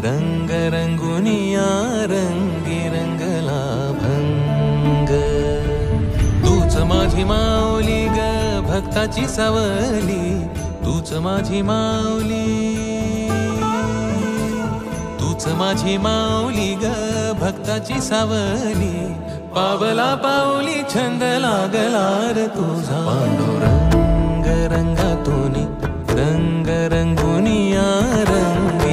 रंग रंगुनिया रंगी रंगला भंग. तूच माझी माऊली ग भक्ताची सावली, तूच माझी माऊली, तूच माझी माऊली ग भक्ताची सावली. पावला पाऊली छंद लागला रे तुझा. पांडुरंग रंगातून रंग रंगुनिया रंगी